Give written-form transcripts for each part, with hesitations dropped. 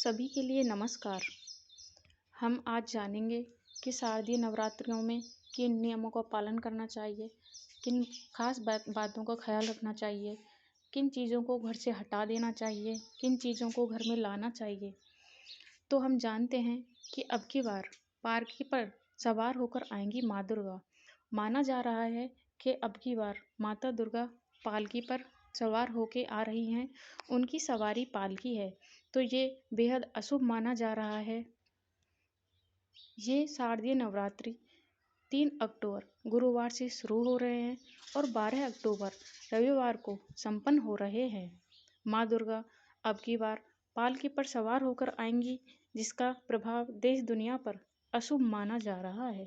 सभी के लिए नमस्कार। हम आज जानेंगे कि शारदीय नवरात्रियों में किन नियमों का पालन करना चाहिए, किन खास बातों का ख्याल रखना चाहिए, किन चीज़ों को घर से हटा देना चाहिए, किन चीज़ों को घर में लाना चाहिए। तो हम जानते हैं कि अब की बार पालकी पर सवार होकर आएंगी माँ दुर्गा। माना जा रहा है कि अब की बार माता दुर्गा पालकी पर सवार होके आ रही हैं। उनकी सवारी पालकी है, तो ये बेहद अशुभ माना जा रहा है। ये शारदीय नवरात्रि 3 अक्टूबर गुरुवार से शुरू हो रहे हैं और 12 अक्टूबर रविवार को संपन्न हो रहे हैं। माँ दुर्गा अब की बार पालकी पर सवार होकर आएंगी, जिसका प्रभाव देश दुनिया पर अशुभ माना जा रहा है।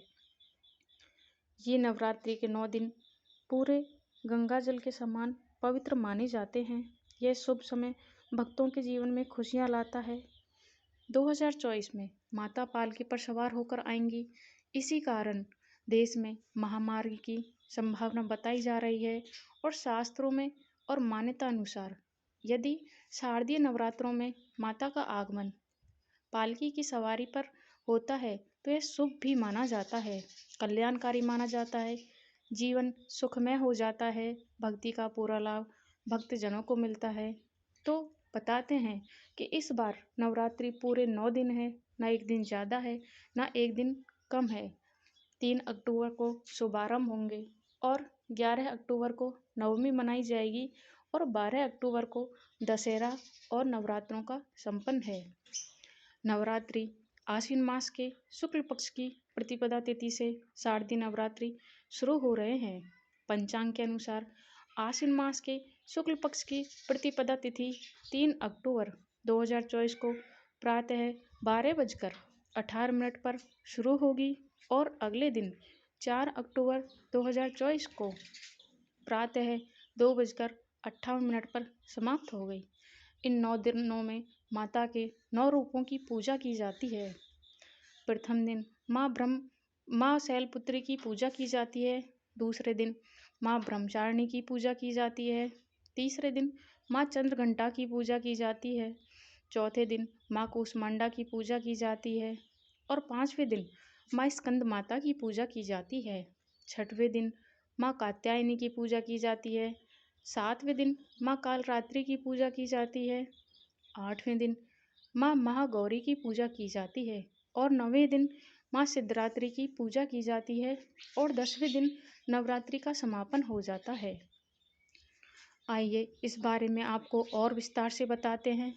ये नवरात्रि के 9 दिन पूरे गंगा जल के समान पवित्र माने जाते हैं। यह शुभ समय भक्तों के जीवन में खुशियाँ लाता है। 2024 में माता पालकी पर सवार होकर आएंगी। इसी कारण देश में महामारी की संभावना बताई जा रही है और शास्त्रों में और मान्यता अनुसार यदि शारदीय नवरात्रों में माता का आगमन पालकी की सवारी पर होता है तो यह शुभ भी माना जाता है, कल्याणकारी माना जाता है। जीवन सुखमय हो जाता है, भक्ति का पूरा लाभ भक्तजनों को मिलता है। तो बताते हैं कि इस बार नवरात्रि पूरे 9 दिन है, ना एक दिन ज़्यादा है ना एक दिन कम है। 3 अक्टूबर को शुभारंभ होंगे और 11 अक्टूबर को नवमी मनाई जाएगी और 12 अक्टूबर को दशहरा और नवरात्रों का संपन्न है। नवरात्रि आश्विन मास के शुक्ल पक्ष की प्रतिपदा तिथि से शारदीय नवरात्रि शुरू हो रहे हैं। पंचांग के अनुसार आश्विन मास के शुक्ल पक्ष की प्रतिपदा तिथि 3 अक्टूबर 2024 को प्रातः 12:18 पर शुरू होगी और अगले दिन 4 अक्टूबर 2024 को प्रातः 2:58 पर समाप्त हो गई। इन 9 दिनों में माता के 9 रूपों की पूजा की जाती है। प्रथम दिन माँ शैलपुत्री की पूजा की जाती है। दूसरे दिन माँ ब्रह्मचारिणी की पूजा की जाती है। तीसरे दिन माँ चंद्रघंटा की पूजा की जाती है। चौथे दिन माँ कूष्मांडा की पूजा की जाती है और 5वें दिन माँ स्कंद माता की पूजा की जाती है। 6वें दिन माँ कात्यायनी की पूजा की जाती है। 7वें दिन माँ कालरात्रि की पूजा की जाती है। 8वें दिन माँ महागौरी की पूजा की जाती है और 9वें दिन माँ सिद्धरात्रि की पूजा की जाती है और 10वें दिन नवरात्रि का समापन हो जाता है। आइए इस बारे में आपको और विस्तार से बताते हैं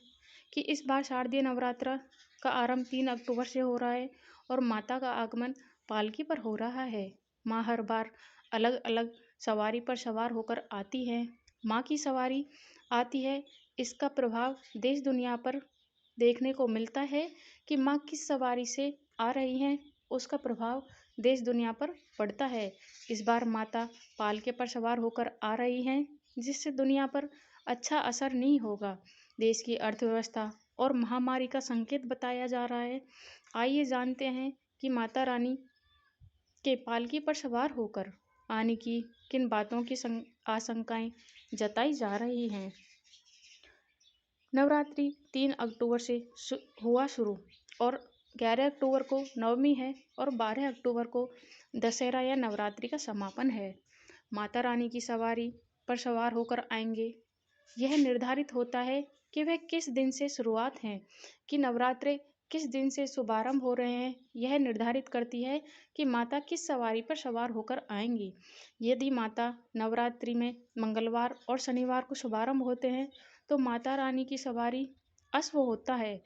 कि इस बार शारदीय नवरात्र का आरंभ 3 अक्टूबर से हो रहा है और माता का आगमन पालकी पर हो रहा है। माँ हर बार अलग अलग सवारी पर सवार होकर आती है। माँ की सवारी आती है, इसका प्रभाव देश दुनिया पर देखने को मिलता है कि माँ किस सवारी से आ रही हैं, उसका प्रभाव देश दुनिया पर पड़ता है। इस बार माता पालके पर सवार होकर आ रही हैं, जिससे दुनिया पर अच्छा असर नहीं होगा। देश की अर्थव्यवस्था और महामारी का संकेत बताया जा रहा है। आइए जानते हैं कि माता रानी के पालकी पर सवार होकर आने की किन बातों की आशंकाएं जताई जा रही हैं। नवरात्रि 3 अक्टूबर से हुआ शुरू और 11 अक्टूबर को नवमी है और 12 अक्टूबर को दशहरा या नवरात्रि का समापन है। माता रानी की सवारी पर सवार होकर आएंगे। यह निर्धारित होता है कि वह किस दिन से शुरुआत है, कि नवरात्रे किस दिन से शुभारंभ हो रहे हैं। यह निर्धारित करती है कि माता किस सवारी पर सवार होकर आएंगी। यदि माता नवरात्रि में मंगलवार और शनिवार को शुभारंभ होते हैं तो माता रानी की सवारी अश्व होता है,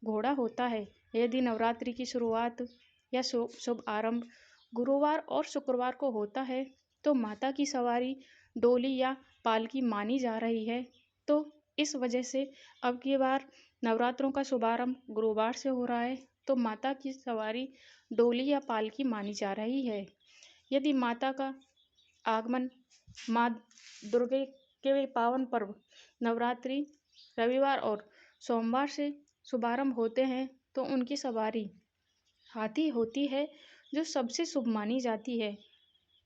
घोड़ा होता है। यदि नवरात्रि की शुरुआत या शुभ आरंभ गुरुवार और शुक्रवार को होता है तो माता की सवारी डोली या पालकी मानी जा रही है। तो इस वजह से अब की बार नवरात्रों का शुभारंभ गुरुवार से हो रहा है तो माता की सवारी डोली या पालकी मानी जा रही है। यदि माता का आगमन माँ दुर्गे के पावन पर्व नवरात्रि रविवार और सोमवार से शुभारंभ होते हैं तो उनकी सवारी हाथी होती है, जो सबसे शुभ मानी जाती है।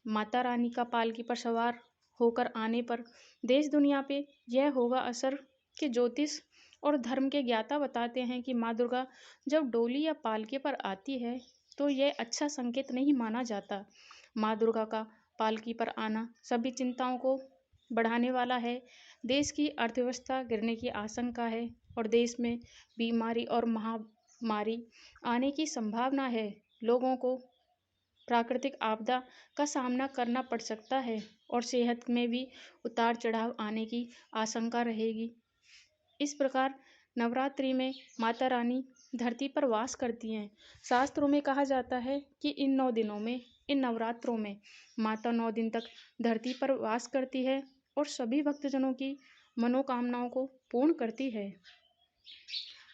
माता रानी का पालकी पर सवार होकर आने पर देश दुनिया पे यह होगा असर कि ज्योतिष और धर्म के ज्ञाता बताते हैं कि माँ दुर्गा जब डोली या पालकी पर आती है तो यह अच्छा संकेत नहीं माना जाता। माँ दुर्गा का पालकी पर आना सभी चिंताओं को बढ़ाने वाला है। देश की अर्थव्यवस्था गिरने की आशंका है और देश में बीमारी और महामारी आने की संभावना है। लोगों को प्राकृतिक आपदा का सामना करना पड़ सकता है और सेहत में भी उतार चढ़ाव आने की आशंका रहेगी। इस प्रकार नवरात्रि में माता रानी धरती पर वास करती हैं। शास्त्रों में कहा जाता है कि इन 9 दिनों में, इन नवरात्रों में माता 9 दिन तक धरती पर वास करती है और सभी भक्तजनों की मनोकामनाओं को पूर्ण करती है।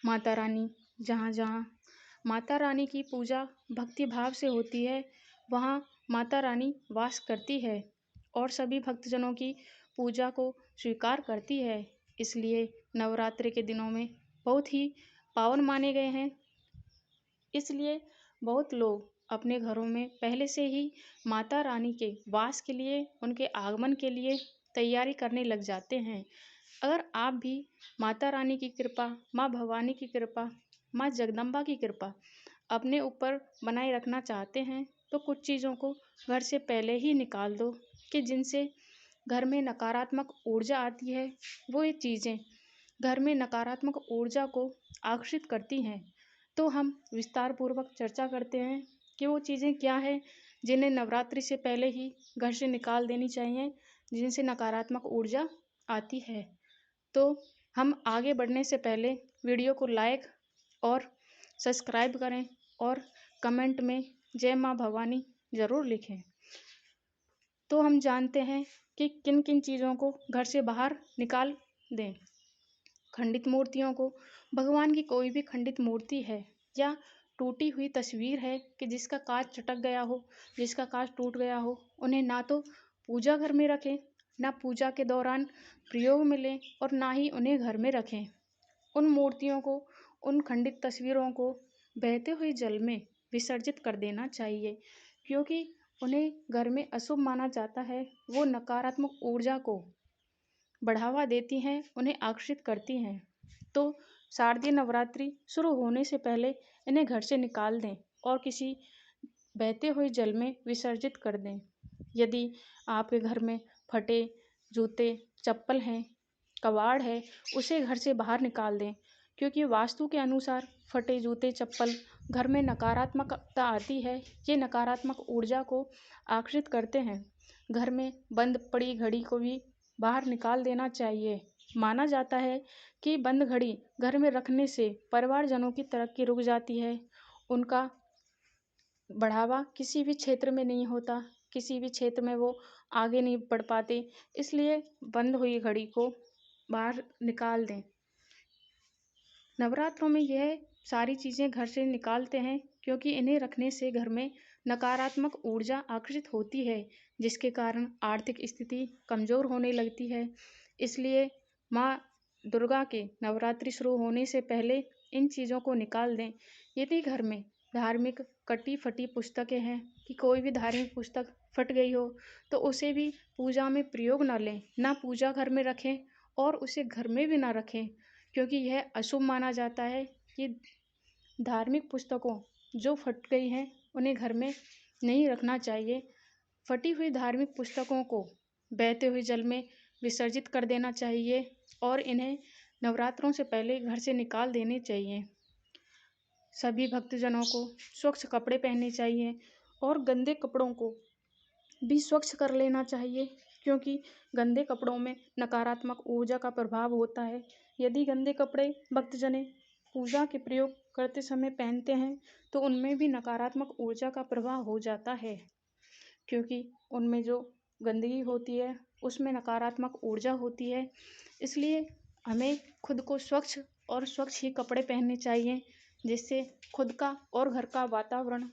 माता रानी जहाँ जहाँ माता रानी की पूजा भक्ति भाव से होती है, वहाँ माता रानी वास करती है और सभी भक्तजनों की पूजा को स्वीकार करती है। इसलिए नवरात्रि के दिनों में बहुत ही पावन माने गए हैं। इसलिए बहुत लोग अपने घरों में पहले से ही माता रानी के वास के लिए, उनके आगमन के लिए तैयारी करने लग जाते हैं। अगर आप भी माता रानी की कृपा, माँ भवानी की कृपा, माँ जगदम्बा की कृपा अपने ऊपर बनाए रखना चाहते हैं तो कुछ चीज़ों को घर से पहले ही निकाल दो कि जिनसे घर में नकारात्मक ऊर्जा आती है। वो ये चीज़ें घर में नकारात्मक ऊर्जा को आकर्षित करती हैं। तो हम विस्तार पूर्वक चर्चा करते हैं कि वो चीज़ें क्या हैं जिन्हें नवरात्रि से पहले ही घर से निकाल देनी चाहिए, जिनसे नकारात्मक ऊर्जा आती है। तो हम आगे बढ़ने से पहले वीडियो को लाइक और सब्सक्राइब करें और कमेंट में जय माँ भवानी ज़रूर लिखें। तो हम जानते हैं कि किन किन चीज़ों को घर से बाहर निकाल दें। खंडित मूर्तियों को, भगवान की कोई भी खंडित मूर्ति है या टूटी हुई तस्वीर है कि जिसका कांच चटक गया हो, जिसका कांच टूट गया हो, उन्हें ना तो पूजा घर में रखें, ना पूजा के दौरान प्रयोग में लें और ना ही उन्हें घर में रखें। उन मूर्तियों को, उन खंडित तस्वीरों को बहते हुए जल में विसर्जित कर देना चाहिए, क्योंकि उन्हें घर में अशुभ माना जाता है। वो नकारात्मक ऊर्जा को बढ़ावा देती हैं, उन्हें आकर्षित करती हैं। तो शारदीय नवरात्रि शुरू होने से पहले इन्हें घर से निकाल दें और किसी बहते हुए जल में विसर्जित कर दें। यदि आपके घर में फटे जूते, चप्पल हैं, कबाड़ है, उसे घर से बाहर निकाल दें, क्योंकि वास्तु के अनुसार फटे जूते, चप्पल घर में नकारात्मकता आती है। ये नकारात्मक ऊर्जा को आकर्षित करते हैं। घर में बंद पड़ी घड़ी को भी बाहर निकाल देना चाहिए। माना जाता है कि बंद घड़ी घर में रखने से परिवारजनों की तरक्की रुक जाती है, उनका बढ़ावा किसी भी क्षेत्र में नहीं होता, किसी भी क्षेत्र में वो आगे नहीं बढ़ पाते। इसलिए बंद हुई घड़ी को बाहर निकाल दें। नवरात्रों में यह सारी चीज़ें घर से निकालते हैं क्योंकि इन्हें रखने से घर में नकारात्मक ऊर्जा आकर्षित होती है, जिसके कारण आर्थिक स्थिति कमज़ोर होने लगती है। इसलिए माँ दुर्गा के नवरात्रि शुरू होने से पहले इन चीज़ों को निकाल दें। यदि घर में धार्मिक कटी फटी पुस्तकें हैं कि कोई भी धार्मिक पुस्तक फट गई हो तो उसे भी पूजा में प्रयोग न लें, ना पूजा घर में रखें और उसे घर में भी ना रखें, क्योंकि यह अशुभ माना जाता है कि धार्मिक पुस्तकों जो फट गई हैं उन्हें घर में नहीं रखना चाहिए। फटी हुई धार्मिक पुस्तकों को बहते हुए जल में विसर्जित कर देना चाहिए और इन्हें नवरात्रों से पहले घर से निकाल देने चाहिए। सभी भक्तजनों को स्वच्छ कपड़े पहनने चाहिए और गंदे कपड़ों को भी स्वच्छ कर लेना चाहिए, क्योंकि गंदे कपड़ों में नकारात्मक ऊर्जा का प्रभाव होता है। यदि गंदे कपड़े भक्तजन पूजा के प्रयोग करते समय पहनते हैं तो उनमें भी नकारात्मक ऊर्जा का प्रभाव हो जाता है, क्योंकि उनमें जो गंदगी होती है उसमें नकारात्मक ऊर्जा होती है। इसलिए हमें खुद को स्वच्छ और स्वच्छ ही कपड़े पहनने चाहिए, जिससे खुद का और घर का वातावरण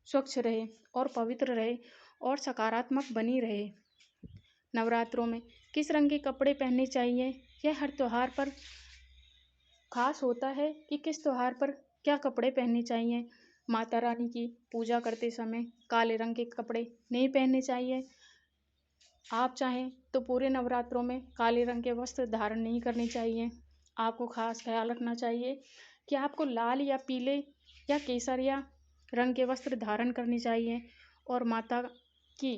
स्वच्छ रहे और पवित्र रहे और सकारात्मक बनी रहे। नवरात्रों में किस रंग के कपड़े पहनने चाहिए, यह हर त्योहार पर खास होता है कि किस त्योहार पर क्या कपड़े पहनने चाहिए। माता रानी की पूजा करते समय काले रंग के कपड़े नहीं पहनने चाहिए। आप चाहें तो पूरे नवरात्रों में काले रंग के वस्त्र धारण नहीं करने चाहिए। आपको खास ख्याल रखना चाहिए कि आपको लाल या पीले या केसरिया रंग के वस्त्र धारण करने चाहिए। और माता की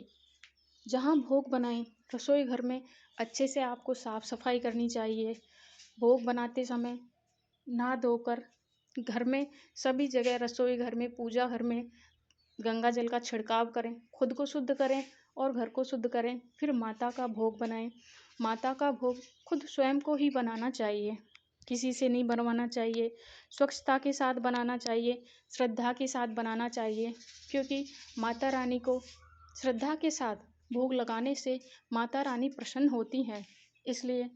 जहाँ भोग बनाएं रसोई घर में अच्छे से आपको साफ सफाई करनी चाहिए। भोग बनाते समय नहा धोकर घर में सभी जगह रसोई घर में पूजा घर में गंगा जल का छिड़काव करें, खुद को शुद्ध करें और घर को शुद्ध करें। फिर माता का भोग बनाएं। माता का भोग खुद स्वयं को ही बनाना चाहिए, किसी से नहीं बनवाना चाहिए। स्वच्छता के साथ बनाना चाहिए, श्रद्धा के साथ बनाना चाहिए, क्योंकि माता रानी को श्रद्धा के साथ भोग लगाने से माता रानी प्रसन्न होती हैं। इसलिए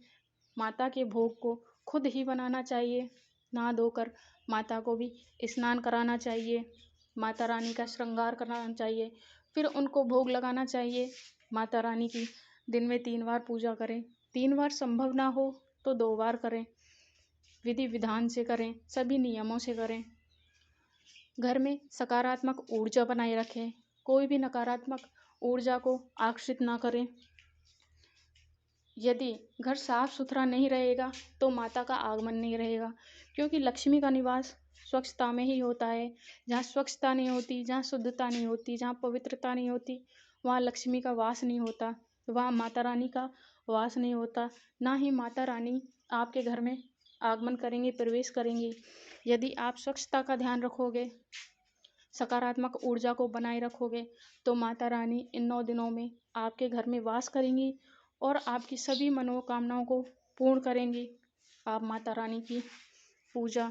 माता के भोग को खुद ही बनाना चाहिए। नहा धोकर माता को भी स्नान कराना चाहिए, माता रानी का श्रृंगार कराना चाहिए, फिर उनको भोग लगाना चाहिए। माता रानी की दिन में 3 बार पूजा करें, 3 बार संभव ना हो तो 2 बार करें, विधि विधान से करें, सभी नियमों से करें। घर में सकारात्मक ऊर्जा बनाए रखें, कोई भी नकारात्मक ऊर्जा को आकर्षित ना करें। यदि घर साफ सुथरा नहीं रहेगा तो माता का आगमन नहीं रहेगा, क्योंकि लक्ष्मी का निवास स्वच्छता में ही होता है। जहाँ स्वच्छता नहीं होती, जहाँ शुद्धता नहीं होती, जहाँ पवित्रता नहीं होती, वहाँ लक्ष्मी का वास नहीं होता, वहाँ माता रानी का वास नहीं होता, ना ही माता रानी आपके घर में आगमन करेंगे, प्रवेश करेंगी। यदि आप स्वच्छता का ध्यान रखोगे, सकारात्मक ऊर्जा को बनाए रखोगे, तो माता रानी इन 9 दिनों में आपके घर में वास करेंगी और आपकी सभी मनोकामनाओं को पूर्ण करेंगी। आप माता रानी की पूजा,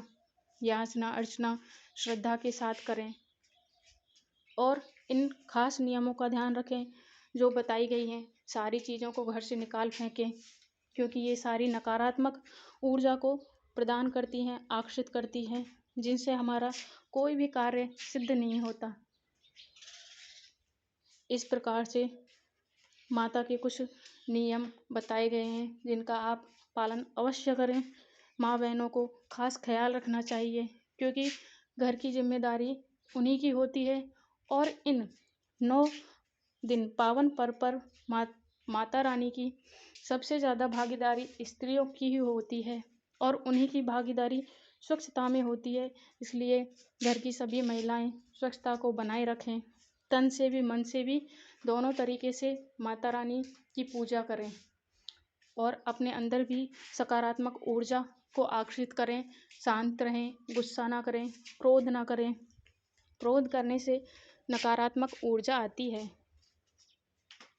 याचना, अर्चना श्रद्धा के साथ करें और इन खास नियमों का ध्यान रखें जो बताई गई हैं। सारी चीज़ों को घर से निकाल फेंकें, क्योंकि ये सारी नकारात्मक ऊर्जा को प्रदान करती हैं, आकर्षित करती हैं, जिनसे हमारा कोई भी कार्य सिद्ध नहीं होता। इस प्रकार से माता के कुछ नियम बताए गए हैं जिनका आप पालन अवश्य करें। माँ बहनों को खास ख्याल रखना चाहिए, क्योंकि घर की जिम्मेदारी उन्हीं की होती है और इन 9 दिन पावन पर्व पर माता रानी की सबसे ज़्यादा भागीदारी स्त्रियों की ही होती है और उन्हीं की भागीदारी स्वच्छता में होती है। इसलिए घर की सभी महिलाएं स्वच्छता को बनाए रखें, तन से भी मन से भी दोनों तरीके से माता रानी की पूजा करें और अपने अंदर भी सकारात्मक ऊर्जा को आकर्षित करें। शांत रहें, गुस्सा ना करें, क्रोध ना करें। क्रोध करने से नकारात्मक ऊर्जा आती है।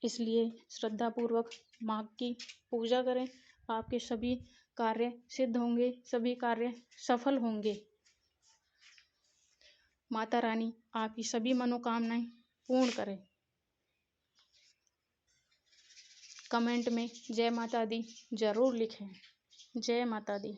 इसलिए श्रद्धापूर्वक माँ की पूजा करें, आपके सभी कार्य सिद्ध होंगे, सभी कार्य सफल होंगे। माता रानी आपकी सभी मनोकामनाएं पूर्ण करें। कमेंट में जय माता दी जरूर लिखें। जय माता दी।